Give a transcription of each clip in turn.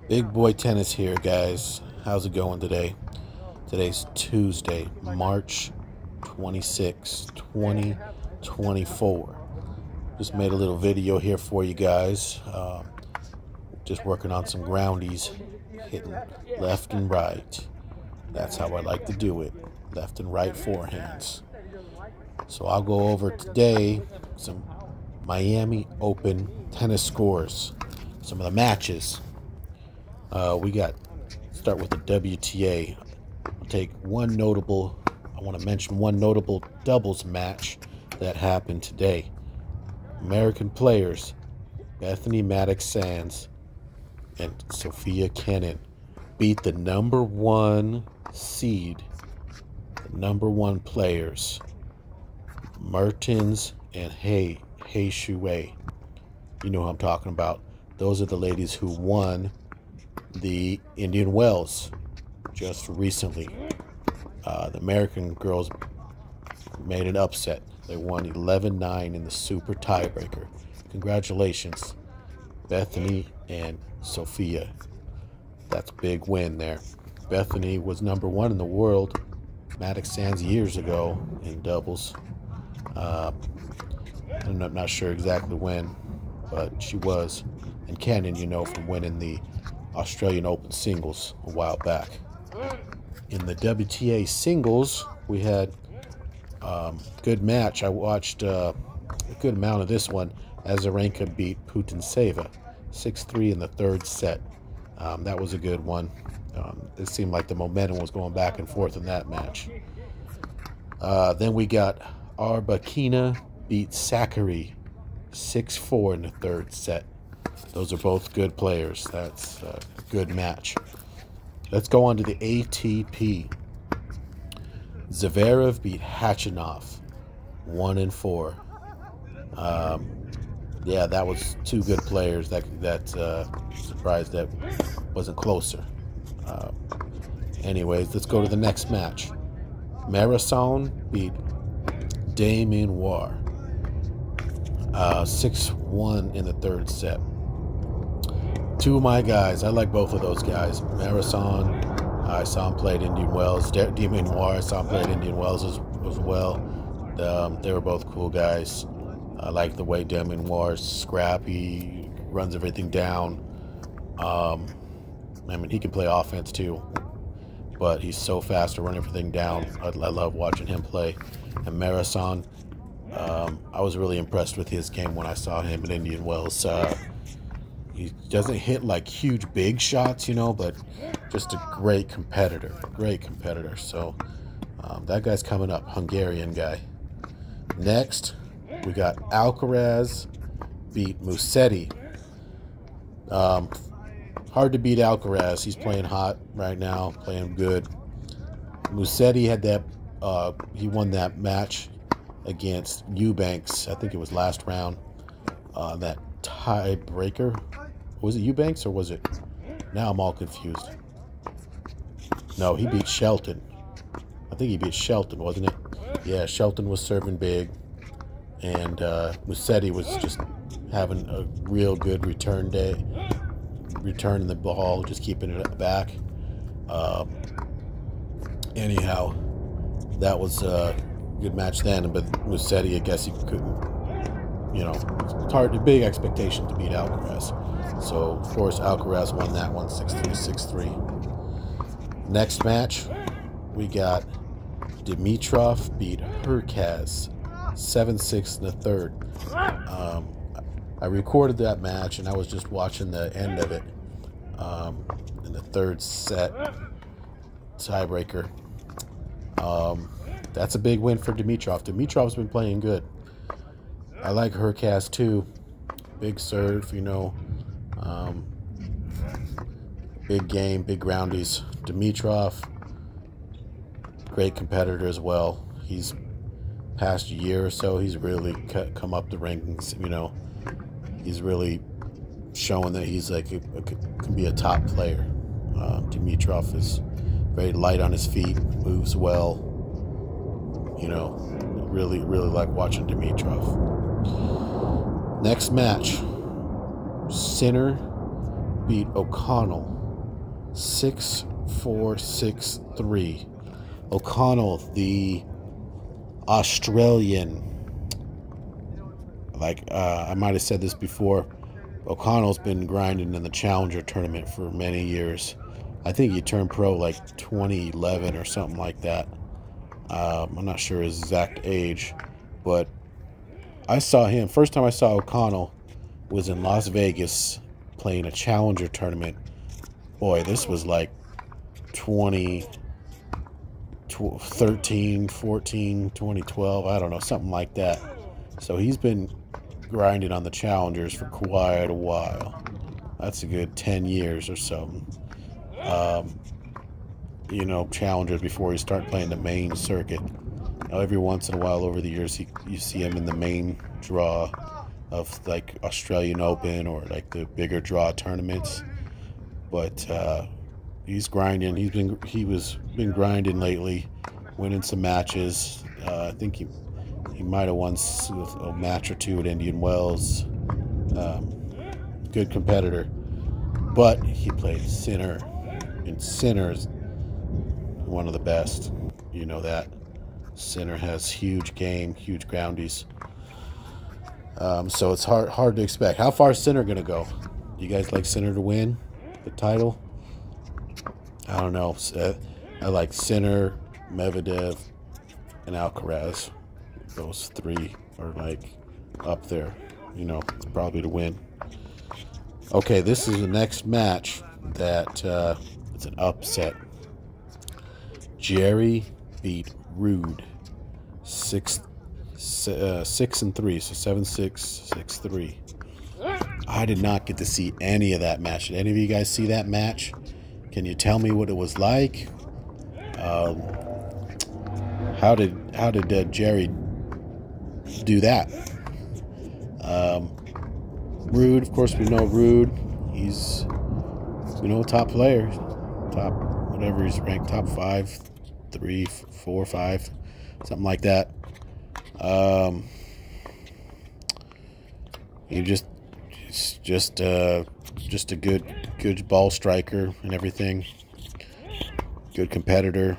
Big boy tennis here, guys. How's it going today? Today's Tuesday, March 26, 2024. Just made a little video here for you guys. Just working on some groundies, hitting left and right. That's how I like to do it. Left and right forehands. So I'll go over today some Miami Open tennis scores, some of the matches. We got start with the WTA. I want to mention one notable doubles match that happened today. American players Bethany Mattek-Sands and Sofia Kenin beat the number one seed, the number one players, Mertens and Shui. You know who I'm talking about. Those are the ladies who won the Indian Wells just recently. The American girls made an upset. They won 11-9 in the super tiebreaker. Congratulations, Bethany and Sofia. That's a big win there. Bethany was number one in the world, Mattek-Sands, years ago in doubles. I'm not sure exactly when, but she was. And Kenin, you know, from winning the Australian Open singles a while back. In the WTA singles, we had good match. I watched a good amount of this one. Azarenka beat Putintseva 6-3 in the third set. That was a good one. It seemed like the momentum was going back and forth in that match. Then we got Arbakina beat Sakkari 6-4 in the third set. Those are both good players. That's a good match. Let's go on to the ATP. Zverev beat Khachanov 1-4. Yeah, that was two good players. That surprised that wasn't closer. Anyways, let's go to the next match. Marathon beat Demi Moore 6-1 in the third set. Two of my guys, I like both of those guys. Marathon, I saw him play at Indian Wells. Demi Moore, I saw him play at Indian Wells as well. They were both cool guys. I like the way Demi Moore's scrappy, runs everything down. I mean, he can play offense too, but he's so fast to run everything down. I love watching him play. And Marathon, I was really impressed with his game when I saw him at Indian Wells. He doesn't hit like huge big shots, you know, but just a great competitor. So that guy's coming up, Hungarian guy. Next, we got Alcaraz beat Musetti. Hard to beat Alcaraz. He's playing hot right now, playing good. Musetti had that. He won that match against Eubanks. I think it was last round. That tiebreaker. Was it Eubanks or was it? Now I'm all confused. No, he beat Shelton. I think he beat Shelton, wasn't it? Yeah, Shelton was serving big, and Musetti was just having a real good returning the ball, just keeping it back. Anyhow, that was a good match then, but Musetti, I guess he couldn't, you know, it's hard, big expectation to beat Alcaraz. So, of course, Alcaraz won that one 6-3, 6-3. Next match, we got Dimitrov beat Hurkacz 7-6 in the third. I recorded that match, and I was just watching the end of it in the third set tiebreaker. That's a big win for Dimitrov. Dimitrov's been playing good. I like Hurkacz too. Big serve, you know. Big game, big groundies. Dimitrov, great competitor as well. He's past year or so, he's really come up the rankings. You know, he's really showing that he's like can be a top player. Dimitrov is very light on his feet, moves well. You know, really like watching Dimitrov. Next match, Sinner beat O'Connell 6-4, 6-3. O'Connell, the Australian, like I might have said this before, O'Connell's been grinding in the Challenger tournament for many years. I think he turned pro like 2011 or something like that. I'm not sure his exact age, but I saw him. First time I saw O'Connell was in Las Vegas playing a Challenger tournament. Boy, this was like 2013, 14, 2012. I don't know, something like that. So he's been grinding on the Challengers for quite a while. That's a good 10 years or so. You know, Challengers before he started playing the main circuit. Now, every once in a while over the years, you see him in the main draw of like Australian Open or like the bigger draw tournaments. But he's grinding. He was been grinding lately, winning some matches. I think he might have won a match or two at Indian Wells. Good competitor, but he played Sinner, and Sinner's one of the best. You know that. Sinner has huge game, huge groundies. So it's hard to expect. How far is Sinner gonna go? You guys like Sinner to win the title? I don't know. I like Sinner, Medvedev, and Alcaraz. Those three are like up there. You know, probably to win. Okay, this is the next match that it's an upset. Jerry beat Ruud 6-3, so 7-6, 6-3. I did not get to see any of that match. Did any of you guys see that match? Can you tell me what it was like? How did Jerry do that? Ruud, of course, we know Ruud. He's, top player, top whatever he's ranked, top 5, 3, 4, 5, something like that. It's just a good ball striker and everything. Good competitor.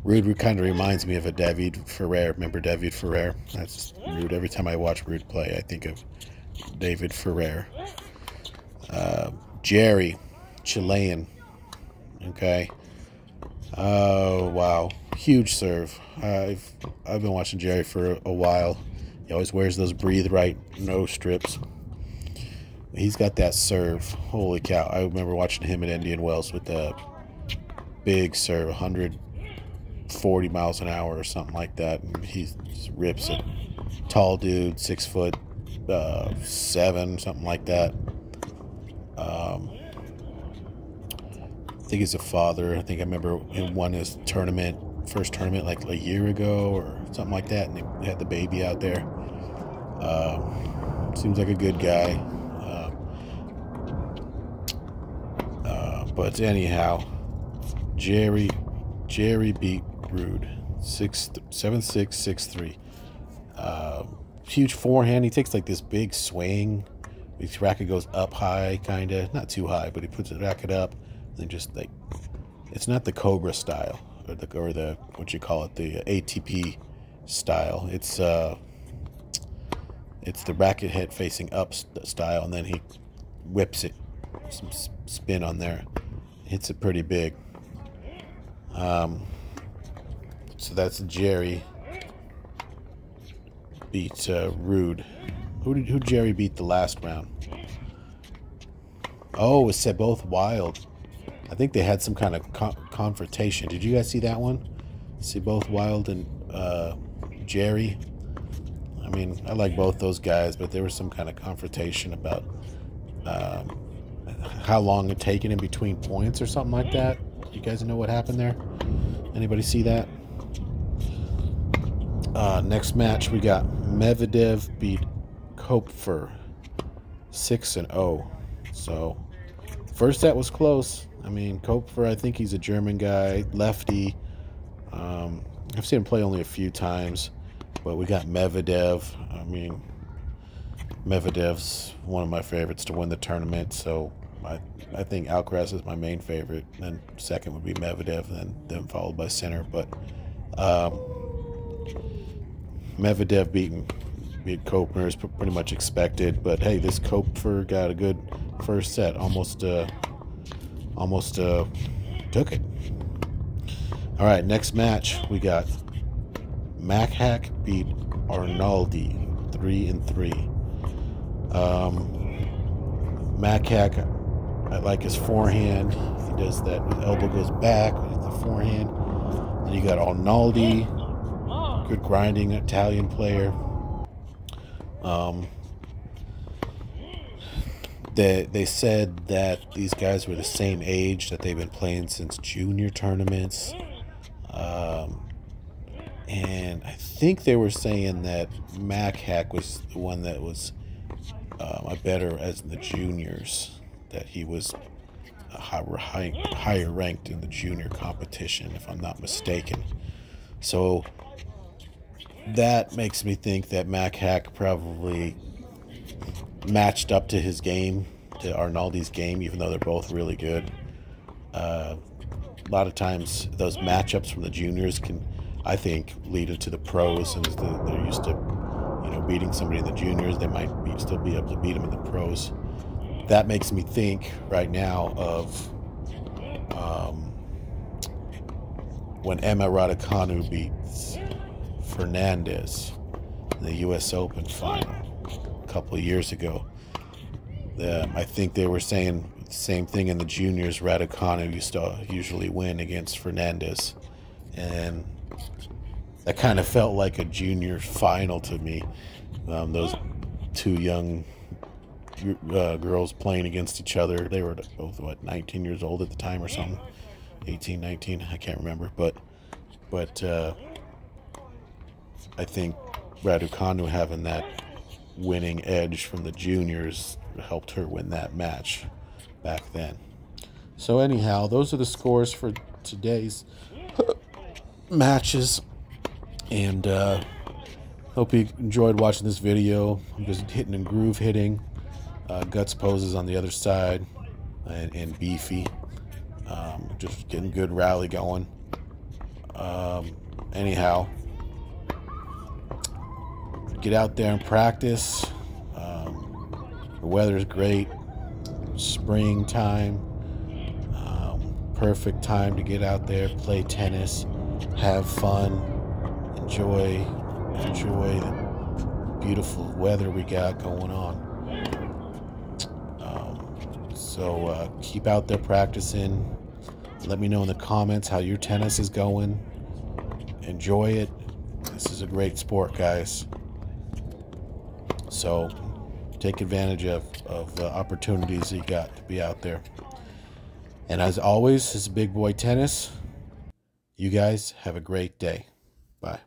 Ruud kind of reminds me of a David Ferrer. Remember David Ferrer? That's Ruud. Every time I watch Ruud play, I think of David Ferrer. Jerry, Chilean. Okay. Oh, wow. Huge serve. I've been watching Jerry for a while. He always wears those Breathe Right nose strips. He's got that serve. Holy cow. I remember watching him at Indian Wells with the big serve, 140 miles an hour or something like that. And he just rips it. Tall dude, 6'7", something like that. I think he's a father. I think I remember him won his first tournament like a year ago or something like that, and he had the baby out there. Seems like a good guy. But anyhow, Jerry beat Ruud 7-6, 6-3. Huge forehand. He takes like this big swing. His racket goes up high, kind of. Not too high, but he puts the racket up and just like, it's not the Cobra style or the what you call it, the ATP style. It's the racket head facing up style, and then he whips it, some spin on there, hits it pretty big. So that's Jerry beat Ruud. Who Jerry beat the last round? Oh, it was Seboth Wild. I think they had some kind of confrontation. Did you guys see that one? Seboth Wild and Jerry. I mean, I like both those guys, but there was some kind of confrontation about how long it taken in between points or something like that. You guys know what happened there? Anybody see that? Next match, we got Medvedev beat Kopfer 6-0. So first set was close. I mean, Kopfer, I think he's a German guy, lefty. I've seen him play only a few times, but we got Medvedev. I mean, Medvedev's one of my favorites to win the tournament, so I think Alcaraz is my main favorite. Then second would be Medvedev, and then followed by Sinner. But Medvedev beat Kopner is pretty much expected. But hey, this Kopfer got a good first set. Almost took it. All right, next match we got Mac beat Arnaldi 3-3. Mac, I like his forehand. He does that. His elbow goes back with the forehand. Then you got Arnaldi, good grinding Italian player. They said that these guys were the same age, that they've been playing since junior tournaments. And I think they were saying that Mac was the one that was better as in the juniors, that he was higher ranked in the junior competition, if I'm not mistaken. So that makes me think that Mac probably matched up to his game, to Arnaldi's game, even though they're both really good. A lot of times those matchups from the juniors can, I think, lead into the pros, and they're used to, beating somebody in the juniors. They might still be able to beat them in the pros. That makes me think right now of when Emma Raducanu beats Fernandez in the U.S. Open final a couple of years ago. I think they were saying the same thing in the juniors. Raducanu used to usually win against Fernandez, and that kind of felt like a junior final to me. Those two young girls playing against each other. They were both, 19 years old at the time or something. 18, 19, I can't remember. But I think Raducanu having that winning edge from the juniors helped her win that match back then. So anyhow, those are the scores for today's matches. And hope you enjoyed watching this video. I'm just hitting and groove hitting. Guts poses on the other side, and beefy. Just getting good rally going. Anyhow, get out there and practice. The weather's great. Springtime. Perfect time to get out there, play tennis, have fun, enjoy the beautiful weather we got going on. So keep out there practicing. Let me know in the comments how your tennis is going. Enjoy it. This is a great sport, guys. So take advantage of the opportunities you got to be out there. And as always, this is Big Boy Tennis. You guys have a great day. Bye.